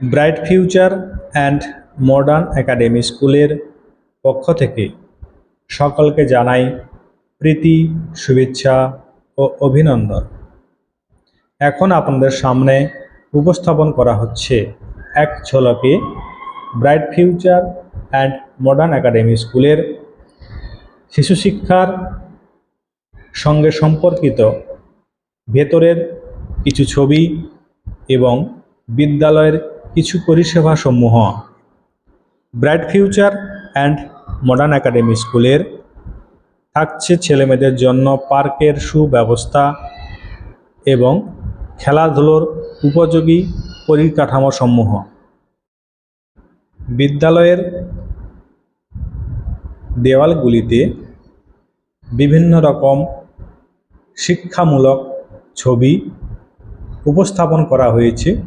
Bright future and modern academy স্কুলের পক্ষ থেকে সকলকে জানাই প্রীতি, শুভেচ্ছা ও অভিনন্দন। এখন আপনাদের সামনে উপস্থাপন করা হচ্ছে এক ঝলকে bright future and modern academy স্কুলের শিশু শিক্ষার সঙ্গে সম্পর্কিত ভেতরের কিছু ছবি এবং বিদ্যালয়ের কিছু পরিষেবা সমূহ। Bright future and modern academy স্কুলের থাকছে ছেলেমেয়েদের জন্য পার্কের সুব্যবস্থা এবং খেলাধুলোর উপযোগী পরিকাঠামো সমূহ। বিদ্যালয়ের দেওয়ালগুলিতে বিভিন্ন রকম শিক্ষামূলক ছবি উপস্থাপন করা হয়েছে।